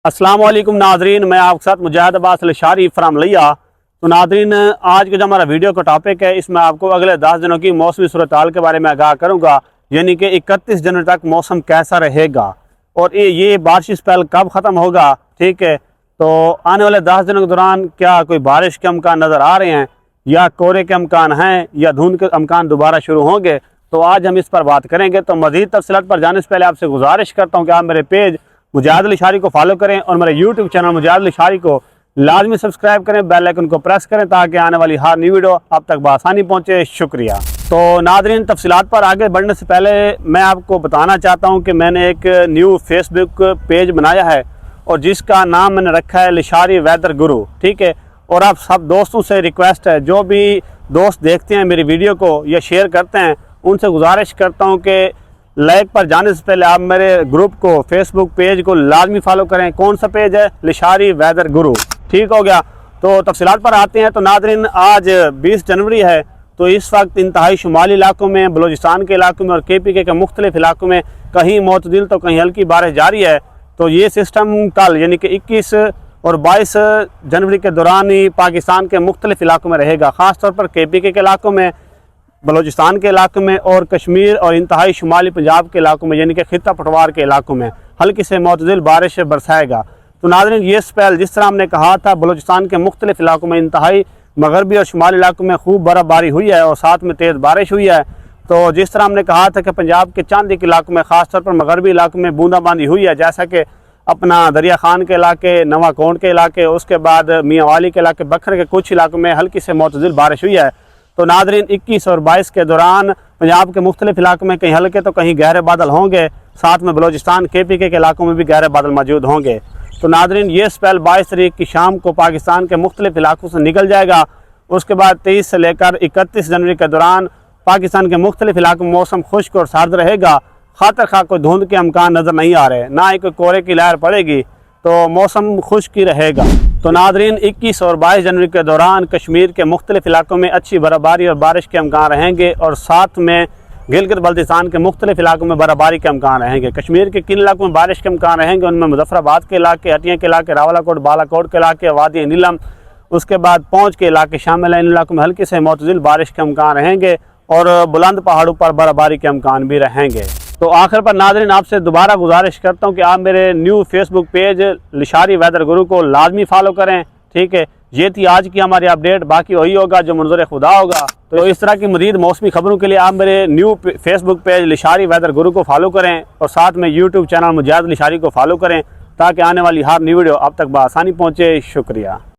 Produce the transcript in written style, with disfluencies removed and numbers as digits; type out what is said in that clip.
अस्सलाम वालेकुम नाजरीन, मैं आपके साथ मुजाहिद अब्बास लशारी फ्राम लिया। तो नाजरीन, आज का जो हमारा वीडियो का टॉपिक है, इसमें आपको अगले 10 दिनों की मौसमी सूरत हाल के बारे में आगाह करूंगा, यानी कि 31 जनवरी तक मौसम कैसा रहेगा और ये बारिश स्पेल कब ख़त्म होगा। ठीक है, तो आने वाले 10 दिनों के दौरान क्या कोई बारिश के अमकान नज़र आ रहे हैं या कोहरे के अमकान हैं या धुंध के अमकान दोबारा शुरू होंगे, तो आज हम इस पर बात करेंगे। तो मज़ीद तफसीलात पर जाने से पहले आपसे गुजारिश करता हूँ कि आप मेरे पेज मुजाहिद लशारी को फॉलो करें और मेरे यूट्यूब चैनल मुजाहिद लशारी को लाजमी सब्सक्राइब करें, बेल आइकन को प्रेस करें ताकि आने वाली हर न्यू वीडियो आप तक बआसानी पहुंचे। शुक्रिया। तो नाज़रीन, तफसीलात पर आगे बढ़ने से पहले मैं आपको बताना चाहता हूं कि मैंने एक न्यू फेसबुक पेज बनाया है और जिसका नाम मैंने रखा है लशारी वेदर गुरु। ठीक है, और आप सब दोस्तों से रिक्वेस्ट है, जो भी दोस्त देखते हैं मेरी वीडियो को या शेयर करते हैं, उनसे गुजारिश करता हूँ कि लाइक पर जाने से पहले आप मेरे ग्रुप को, फेसबुक पेज को लाजमी फॉलो करें। कौन सा पेज है? लशारी वेदर गुरु। ठीक हो गया। तो तफसीलात पर आते हैं। तो नाज़रीन, आज 20 जनवरी है, तो इस वक्त इंतहाई शुमाली इलाकों में, बलूचिस्तान के इलाकों में और KPK के मुख्तलिफ इलाकों में कहीं मोतदिल तो कहीं हल्की बारिश जारी है। तो ये सिस्टम कल यानी कि 21 और 22 जनवरी के दौरान ही पाकिस्तान के मुख्तलिफ इलाकों में रहेगा, ख़ासतौर पर KPK के इलाकों में, बलूचिस्तान के इलाकों में और कश्मीर और इंतहाई शुमाली पंजाब के इलाकों में यानी कि खित्ता पटवार के इलाकों में हल्की से मोतदिल बारिश बरसाएगा। तो नाज़रीन, ये स्पेल जिस तरह हमने कहा था, बलूचिस्तान के मुख्तलिफ इलाकों में, इंतहाई मगरबी और शुमाली इलाकों में खूब बर्फ़बारी हुई है और साथ में तेज़ बारिश हुई है। तो जिस तरह हमने कहा था कि पंजाब के चंद एक इलाकों में, ख़ासतौर पर मगरबी इलाकों में बूंदाबांदी हुई है, जैसा कि अपना दरिया खान के इलाके, नवाकोंड के इलाके, उसके बाद मियाँ वाली के इलाके, बखर के कुछ इलाकों में हल्की से मोतदिल बारिश हुई है। तो नाज़रीन, 21 और 22 के दौरान पंजाब के मुख्तलिफ इलाकों में कहीं हल्के तो कहीं गहरे बादल होंगे, साथ में बलूचिस्तान KPK के इलाकों में भी गहरे बादल मौजूद होंगे। तो नाज़रीन, ये स्पेल 22 तारीख की शाम को पाकिस्तान के मुख्तलिफ इलाकों से निकल जाएगा। उसके बाद 23 से लेकर 31 जनवरी के दौरान पाकिस्तान के मुख्तलिफ इलाकों में मौसम खुश्क और सर्द रहेगा। खातर खा कोई धुंध के अमकान नज़र नहीं आ रहे, ना ही कोई कोहरे की लहर पड़ेगी, तो मौसम खुश्क ही रहेगा। तो नाज़रीन, 21 और 22 जनवरी के दौरान कश्मीर के मुख्तलिफ इलाकों में अच्छी बर्फ़बारी और बारिश के अमकान रहेंगे और साथ में गिलगित बल्तिस्तान के मुख्तलिफ इलाकों में बर्फ़बारी के अमकान रहेंगे। कश्मीर के किन इलाकों में बारिश के अमकान रहेंगे, उनमें मुजफ्फराबाद के इलाके, हटिया के इलाके, रावलाकोट, बालाकोट के इलाके, वादी नीलम, उसके बाद पहुँच के इलाके शामिल हैं। इन इलाकों में हल्की से मोतदिल बारिश के अमकान रहेंगे और बुलंद पहाड़ों पर बर्फ़बारी के अमकान भी रहेंगे। तो आखिर पर नाज़रीन, आपसे दोबारा गुजारिश करता हूँ कि आप मेरे new Facebook page Lashari weather guru को लाजमी फॉलो करें। ठीक है, ये थी आज की हमारी अपडेट। बाकी वही होगा जो मंजूर खुदा होगा। तो इस तरह की मज़ीद मौसमी खबरों के लिए आप मेरे new Facebook page Lashari weather guru को फॉलो करें और साथ में यूट्यूब चैनल मुजाहिद लशारी को फॉलो करें ताकि आने वाली हर न्यू वीडियो आप तक बआसानी पहुँचे। शुक्रिया।